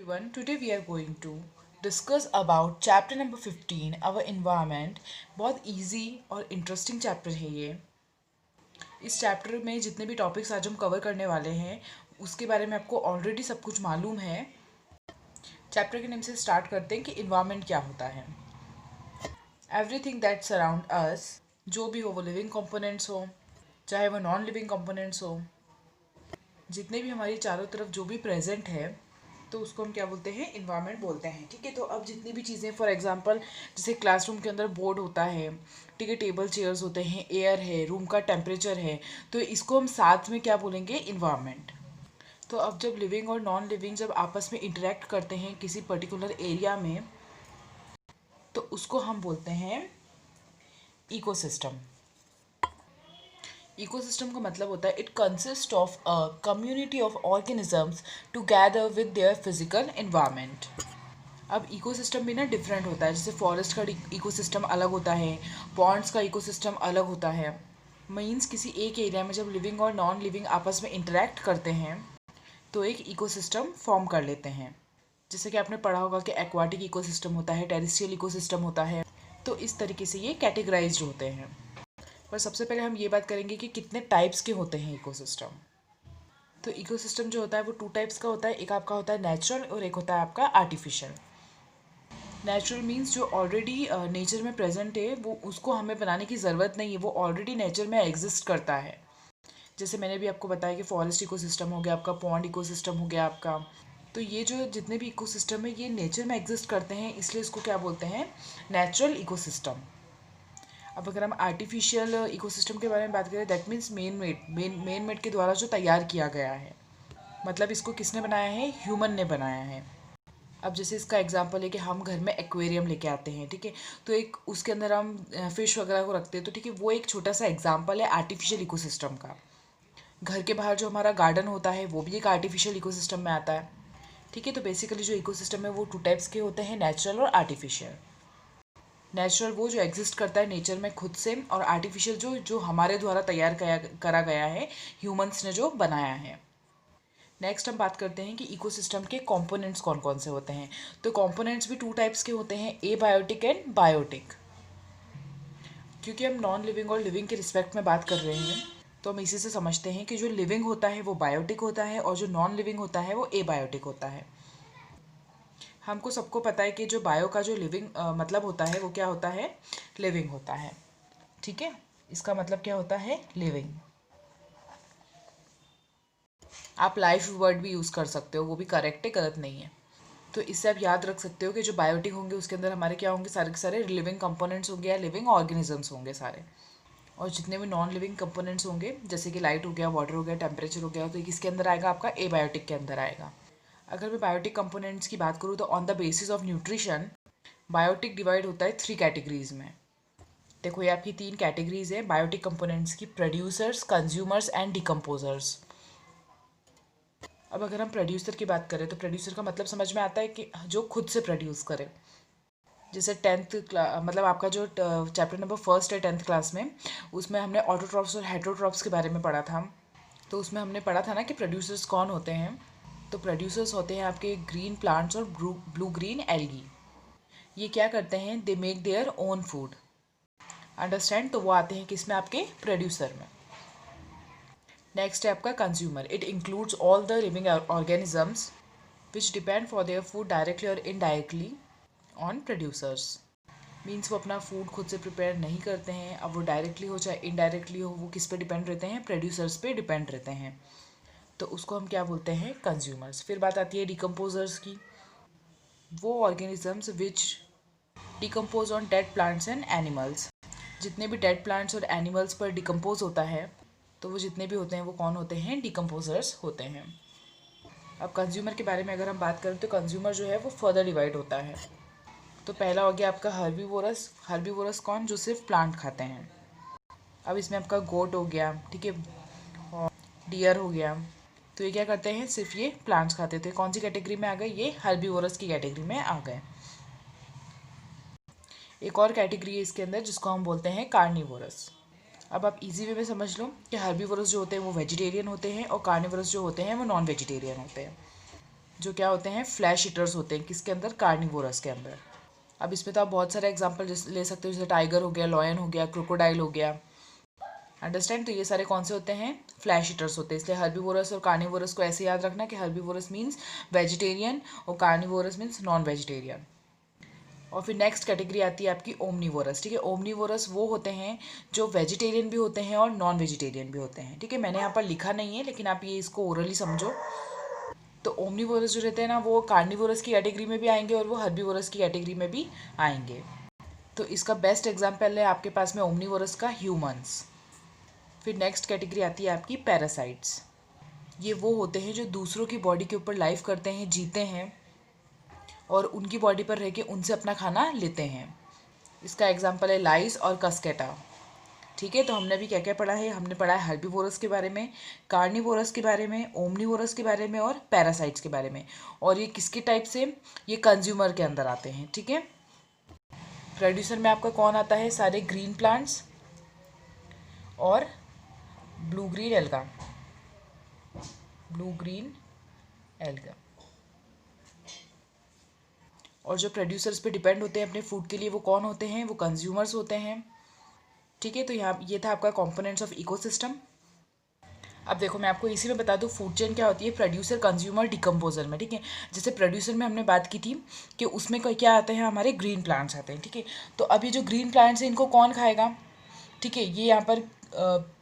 everyone, today we are going to discuss about chapter number 15 our environment। बहुत easy और interesting chapter है ये। इस chapter में जितने भी topics आज हम cover करने वाले हैं उसके बारे में आपको already सब कुछ मालूम है। chapter के name से start करते हैं कि environment क्या होता है। Everything that surround us, जो भी हो वो living components हो चाहे वो non living components हो, जितने भी हमारी चारों तरफ जो भी प्रेजेंट है तो उसको हम क्या बोलते हैं, इन्वायरमेंट बोलते हैं। ठीक है, तो अब जितनी भी चीज़ें फॉर एग्जांपल जैसे क्लासरूम के अंदर बोर्ड होता है, ठीक है, टेबल चेयर्स होते हैं, एयर है, रूम का टेम्परेचर है, तो इसको हम साथ में क्या बोलेंगे, इन्वायरमेंट। तो अब जब लिविंग और नॉन लिविंग जब आपस में इंटरेक्ट करते हैं किसी पर्टिकुलर एरिया में तो उसको हम बोलते हैं इकोसिस्टम। इकोसिस्टम का मतलब होता है it consist of a community of organisms together with their physical environment. अब इकोसिस्टम भी ना डिफरेंट होता है, जैसे फॉरेस्ट का इकोसिस्टम अलग होता है, पॉन्ड्स का इकोसिस्टम अलग होता है। मीन्स किसी एक एरिया में जब लिविंग और नॉन लिविंग आपस में इंटरेक्ट करते हैं तो एक इकोसिस्टम फॉर्म कर लेते हैं। जैसे कि आपने पढ़ा होगा कि एक्वाटिक इकोसिस्टम होता है, टेरेस्ट्रियल इकोसिस्टम होता है, तो इस तरीके से ये कैटेगराइज्ड होते हैं। पर सबसे पहले हम ये बात करेंगे कि कितने टाइप्स के होते हैं इकोसिस्टम। तो इकोसिस्टम जो होता है वो टू टाइप्स का होता है, एक आपका होता है नेचुरल और एक होता है आपका आर्टिफिशियल। नेचुरल मीन्स जो ऑलरेडी नेचर में प्रेजेंट है, वो उसको हमें बनाने की ज़रूरत नहीं है, वो ऑलरेडी नेचर में एग्जिस्ट करता है। जैसे मैंने भी आपको बताया कि फॉरेस्ट इकोसिस्टम हो गया आपका, पॉन्ड इकोसिस्टम हो गया आपका। तो ये जो जितने भी इकोसिस्टम है ये नेचर में एग्जिस्ट करते हैं, इसलिए इसको क्या बोलते हैं, नेचुरल इकोसिस्टम। अब अगर हम आर्टिफिशियल इकोसिस्टम के बारे में बात करें, दैट मीन्स मेन मेड के द्वारा जो तैयार किया गया है, मतलब इसको किसने बनाया है, ह्यूमन ने बनाया है। अब जैसे इसका एग्जांपल है कि हम घर में एक्वेरियम लेके आते हैं, ठीक है, तो एक उसके अंदर हम फिश वगैरह को रखते हैं, तो ठीक है, वो एक छोटा सा एग्जांपल है आर्टिफिशियल इकोसिस्टम का। घर के बाहर जो हमारा गार्डन होता है वो भी एक आर्टिफिशियल इकोसिस्टम में आता है। ठीक है, तो बेसिकली जो इकोसिस्टम है वो टू टाइप्स के होते हैं, नेचुरल और आर्टिफिशियल। नेचुरल वो जो एग्जिस्ट करता है नेचर में खुद से, और आर्टिफिशियल जो जो हमारे द्वारा तैयार करा गया है, ह्यूमंस ने जो बनाया है। नेक्स्ट हम बात करते हैं कि इकोसिस्टम के कंपोनेंट्स कौन कौन से होते हैं। तो कंपोनेंट्स भी टू टाइप्स के होते हैं, एबायोटिक एंड बायोटिक। क्योंकि हम नॉन लिविंग और लिविंग के रिस्पेक्ट में बात कर रहे हैं तो हम इसी से समझते हैं कि जो लिविंग होता है वो बायोटिक होता है और जो नॉन लिविंग होता है वो एबायोटिक होता है। हमको सबको पता है कि जो बायो का जो लिविंग मतलब होता है वो क्या होता है, लिविंग होता है। ठीक है, इसका मतलब क्या होता है, लिविंग। आप लाइफ वर्ड भी यूज़ कर सकते हो, वो भी करेक्ट है, गलत नहीं है। तो इससे आप याद रख सकते हो कि जो बायोटिक होंगे उसके अंदर हमारे क्या होंगे, सारे के सारे लिविंग कंपोनेंट्स होंगे या लिविंग ऑर्गेनिजम्स होंगे सारे। और जितने भी नॉन लिविंग कंपोनेंट्स होंगे जैसे कि लाइट हो गया, वाटर हो गया, टेम्परेचर हो गया, तो किसके अंदर आएगा, आपका एबायोटिक के अंदर आएगा। अगर मैं बायोटिक कंपोनेंट्स की बात करूँ तो on the basis of nutrition biotic divide होता है 3 कैटेगरीज में। देखो ये आपकी 3 कैटेगरीज है बायोटिक कंपोनेंट्स की, प्रोड्यूसर्स, कंज्यूमर्स एंड डिकम्पोजर्स। अब अगर हम प्रोड्यूसर की बात करें तो प्रोड्यूसर का मतलब समझ में आता है कि जो खुद से प्रोड्यूस करे। जैसे मतलब आपका जो चैप्टर नंबर फर्स्ट है 10th क्लास में, उसमें हमने ऑटोट्रॉप्स और हेटरोट्रॉप्स के बारे में पढ़ा था। तो उसमें हमने पढ़ा था ना कि प्रोड्यूसर्स कौन होते हैं। तो प्रोड्यूसर्स होते हैं आपके ग्रीन प्लांट्स और ब्लू ग्रीन एल्गी। ये क्या करते हैं, they make their own food, understand. तो वो आते हैं किस में, आपके प्रोड्यूसर में। नेक्स्ट है आपका consumer. It includes all the living organisms which depend for their food directly और इनडायरेक्टली ऑन प्रोड्यूसर्स। मीन्स वो अपना फूड खुद से प्रिपेयर नहीं करते हैं, अब वो डायरेक्टली हो चाहे इनडायरेक्टली हो, वो किस पे डिपेंड रहते हैं, प्रोड्यूसर्स पे डिपेंड रहते हैं। तो उसको हम क्या बोलते हैं, कंज्यूमर्स। फिर बात आती है डिकम्पोजर्स की। वो organisms which decompose on dead plants and animals. जितने भी डेड प्लांट्स और एनिमल्स पर डिकम्पोज होता है तो वो जितने भी होते हैं वो कौन होते हैं, डिकम्पोजर्स होते हैं। अब कंज्यूमर के बारे में अगर हम बात करें तो कंज्यूमर जो है वो फर्दर डिवाइड होता है। तो पहला हो गया आपका हर्बीवोरस। हर्बीवोरस कौन, जो सिर्फ प्लांट खाते हैं। अब इसमें आपका गोट हो गया, ठीक है, और डियर हो गया। तो ये क्या करते हैं, सिर्फ ये प्लांट्स खाते थे। कौन सी कैटेगरी में आ गए, ये हर्बीवोरस की कैटेगरी में आ गए। एक और कैटेगरी है इसके अंदर जिसको हम बोलते हैं कार्निवोरस। अब आप इजी वे में समझ लो कि हर्बीवोरस जो होते हैं वो वेजिटेरियन होते हैं और कार्निवोरस जो होते हैं वो नॉन वेजिटेरियन होते हैं। जो क्या होते हैं, फ्लैश ईटर्स होते हैं, किसके अंदर, कार्निवोरस के अंदर। अब इसमें तो आप बहुत सारे एग्जांपल ले सकते हो, जैसे टाइगर हो गया, लॉयन हो गया, क्रोकोडाइल हो गया, अंडरस्टैंड। तो ये सारे कौन से होते हैं, फ्लैश ईटर्स होते हैं। इसलिए हर्बीवोरस और कार्निवोरस को ऐसे याद रखना कि हर्बीवोरस मीन्स वेजिटेरियन और कार्निवोरस मीन्स नॉन वेजिटेरियन। और फिर नेक्स्ट कैटेगरी आती है आपकी ओमनीवोरस, ठीक है। ओमनीवोरस वो होते हैं जो वेजिटेरियन भी होते हैं और नॉन वेजिटेरियन भी होते हैं, ठीक है। मैंने यहाँ पर लिखा नहीं है, लेकिन आप ये इसको ओरली समझो। तो ओमनीवोरस जो रहते हैं ना, वो कार्निवोरस की कैटेगरी में भी आएंगे और वो हर्बीवोरस की कैटेगरी में भी आएंगे। तो इसका बेस्ट एग्जाम्पल है आपके पास में ओमनीवोरस का ह्यूमंस। फिर नेक्स्ट कैटेगरी आती है आपकी पैरासाइट्स। ये वो होते हैं जो दूसरों की बॉडी के ऊपर लाइफ करते हैं, जीते हैं और उनकी बॉडी पर रह के उनसे अपना खाना लेते हैं। इसका एग्जाम्पल है लाइस और कस्केटा, ठीक है। तो हमने अभी क्या क्या पढ़ा है, हमने पढ़ा है हर्बीवोरस के बारे में, कार्निवोरस के बारे में, ओमनीवोरस के बारे में और पैरासाइट्स के बारे में। और ये किसके टाइप से, ये कंज्यूमर के अंदर आते हैं, ठीक है। प्रोड्यूसर में आपका कौन आता है, सारे ग्रीन प्लांट्स और blue green alga, blue green alga. और जो प्रोड्यूसर्स पे डिपेंड होते हैं अपने फूड के लिए, वो कौन होते हैं, वो कंज्यूमर्स होते हैं, ठीक है। तो यहाँ ये था आपका कंपोनेंट्स ऑफ इकोसिस्टम। अब देखो मैं आपको इसी में बता दूँ फूड चेन क्या होती है, प्रोड्यूसर, कंज्यूमर, डिकम्पोजर में, ठीक है। जैसे प्रोड्यूसर में हमने बात की थी कि उसमें क्या आते हैं, हमारे ग्रीन प्लांट्स आते हैं, ठीक है। तो अब ये जो ग्रीन प्लांट्स हैं इनको कौन खाएगा, ठीक है। ये यहाँ पर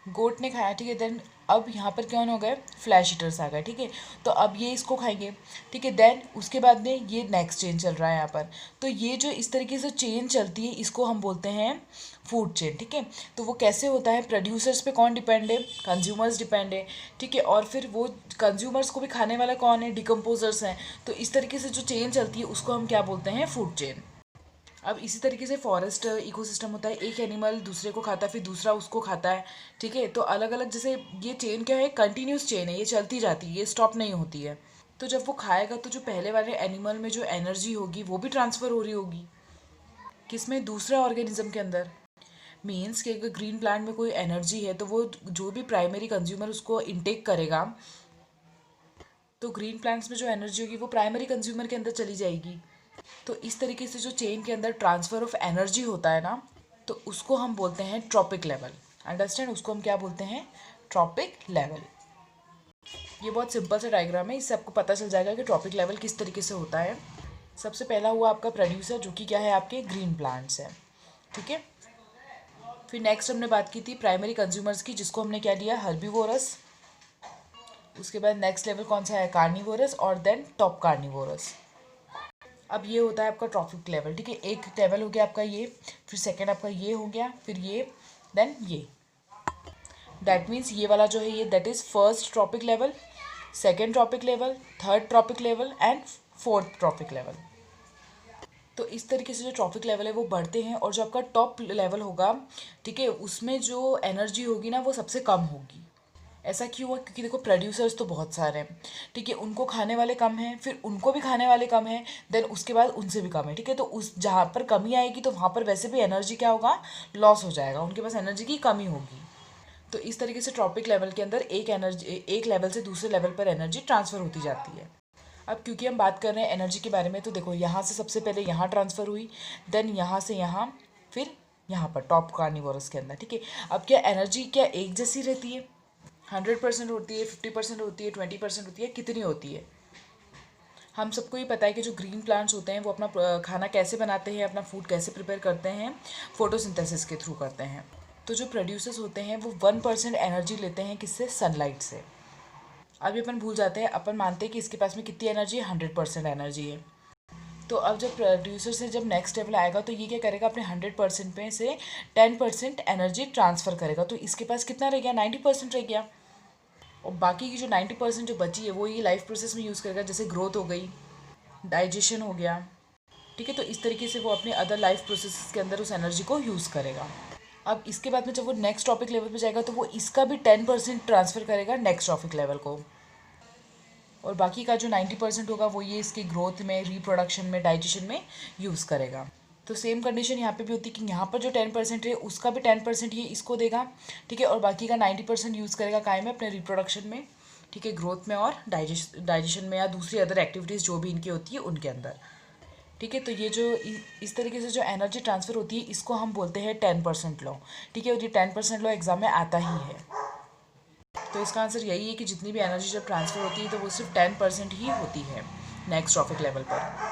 गोट ने खाया, ठीक है। देन अब यहाँ पर कौन हो गए, फ्लैश ईटर्स आ गए, ठीक है। तो अब ये इसको खाएंगे, ठीक है। देन उसके बाद में ये नेक्स्ट चेन चल रहा है यहाँ पर। तो ये जो इस तरीके से चेन चलती है इसको हम बोलते हैं फूड चेन, ठीक है। तो वो कैसे होता है, प्रोड्यूसर्स पे कौन डिपेंड है, कंज्यूमर्स डिपेंड है, ठीक है। और फिर वो कंज्यूमर्स को भी खाने वाला कौन है, डिकम्पोजर्स हैं। तो इस तरीके से जो चेन चलती है उसको हम क्या बोलते हैं, फूड चेन। अब इसी तरीके से फॉरेस्ट इकोसिस्टम होता है, एक एनिमल दूसरे को खाता है, फिर दूसरा उसको खाता है, ठीक है। तो अलग अलग, जैसे ये चेन क्या है, कंटिन्यूस चेन है, ये चलती जाती है, ये स्टॉप नहीं होती है। तो जब वो खाएगा तो जो पहले वाले एनिमल में जो एनर्जी होगी वो भी ट्रांसफ़र हो रही होगी, किसमें, दूसरा ऑर्गेनिज्म के अंदर। मीन्स कि अगर ग्रीन प्लांट में कोई एनर्जी है तो वो जो भी प्राइमरी कंज्यूमर उसको इनटेक करेगा, तो ग्रीन प्लांट्स में जो एनर्जी होगी वो प्राइमरी कंज्यूमर के अंदर चली जाएगी। तो इस तरीके से जो चेन के अंदर ट्रांसफ़र ऑफ एनर्जी होता है ना, तो उसको हम बोलते हैं ट्रॉपिक लेवल, अंडरस्टैंड। उसको हम क्या बोलते हैं, ट्रॉपिक लेवल। ये बहुत सिंपल सा डायग्राम है, इससे आपको पता चल जाएगा कि ट्रॉपिक लेवल किस तरीके से होता है। सबसे पहला हुआ आपका प्रोड्यूसर, जो कि क्या है, आपके ग्रीन प्लांट्स है, ठीक है। फिर नेक्स्ट हमने बात की थी प्राइमरी कंज्यूमर्स की, जिसको हमने क्या लिया, हर्बीवोरस। उसके बाद नेक्स्ट लेवल कौन सा है, कार्निवोरस, और देन टॉप कार्निवोरस। अब ये होता है आपका ट्रॉपिक लेवल, ठीक है। एक लेवल हो गया आपका ये, फिर सेकंड आपका ये हो गया, फिर ये, देन ये। दैट मीन्स ये वाला जो है ये, that is first trophic level, second trophic level, third trophic level and fourth trophic level. तो इस तरीके से जो ट्रॉपिक लेवल है वो बढ़ते हैं, और जो आपका टॉप लेवल होगा, ठीक है, उसमें जो एनर्जी होगी ना वो सबसे कम होगी। ऐसा क्यों हुआ, क्योंकि देखो प्रोड्यूसर्स तो बहुत सारे हैं, ठीक है, उनको खाने वाले कम हैं, फिर उनको भी खाने वाले कम हैं, देन उसके बाद उनसे भी कम है, ठीक है। तो उस जहाँ पर कमी आएगी तो वहाँ पर वैसे भी एनर्जी क्या होगा, लॉस हो जाएगा, उनके पास एनर्जी की कमी होगी। तो इस तरीके से ट्रॉपिक लेवल के अंदर एक लेवल से दूसरे लेवल पर एनर्जी ट्रांसफ़र होती जाती है। अब क्योंकि हम बात कर रहे हैं एनर्जी के बारे में, तो देखो यहाँ से सबसे पहले यहाँ ट्रांसफ़र हुई, देन यहाँ से यहाँ, फिर यहाँ पर टॉप कार्निवोरस के अंदर, ठीक है। अब क्या एनर्जी क्या एक जैसी रहती है, 100% होती है, 50% होती है, 20% होती है, कितनी होती है। हम सबको ही पता है कि जो ग्रीन प्लांट्स होते हैं वो अपना खाना कैसे बनाते हैं, अपना फूड कैसे प्रिपेयर करते हैं, फोटोसिंथेसिस के थ्रू करते हैं। तो जो प्रोड्यूसर्स होते हैं वो 1% एनर्जी लेते हैं, किससे, सनलाइट से। अभी अपन भूल जाते हैं, अपन मानते हैं कि इसके पास में कितनी एनर्जी है, 100% एनर्जी है। तो अब जब प्रोड्यूसर से जब नेक्स्ट लेवल आएगा तो ये क्या करेगा, अपने 100% में से 10% एनर्जी ट्रांसफ़र करेगा, तो इसके पास कितना रह गया, 90% रह गया। और बाकी की जो 90% जो बची है वो ये लाइफ प्रोसेस में यूज़ करेगा, जैसे ग्रोथ हो गई, डाइजेशन हो गया, ठीक है। तो इस तरीके से वो अपने अदर लाइफ प्रोसेस के अंदर उस एनर्जी को यूज़ करेगा। अब इसके बाद में जब वो नेक्स्ट टॉपिक लेवल पे जाएगा तो वो इसका भी 10% ट्रांसफ़र करेगा नेक्स्ट टॉपिक लेवल को, और बाकी का जो 90% होगा वो ये इसकी ग्रोथ में, रिप्रोडक्शन में, डाइजेशन में यूज़ करेगा। तो सेम कंडीशन यहाँ पे भी होती है कि यहाँ पर जो 10% है उसका भी 10% ये इसको देगा, ठीक है, और बाकी का 90% यूज़ करेगा काय में, अपने रिप्रोडक्शन में, ठीक है, ग्रोथ में और डाइजेशन में या दूसरी अदर एक्टिविटीज़ जो भी इनकी होती है उनके अंदर। ठीक है, तो ये जो इस तरीके से जो एनर्जी ट्रांसफ़र होती है इसको हम बोलते हैं 10% लॉ। ठीक है, और ये 10% लॉ एग्जाम में आता ही है। तो इसका आंसर यही है कि जितनी भी एनर्जी जब ट्रांसफ़र होती है तो वो सिर्फ 10% ही होती है नेक्स्ट ट्रॉफिक लेवल पर।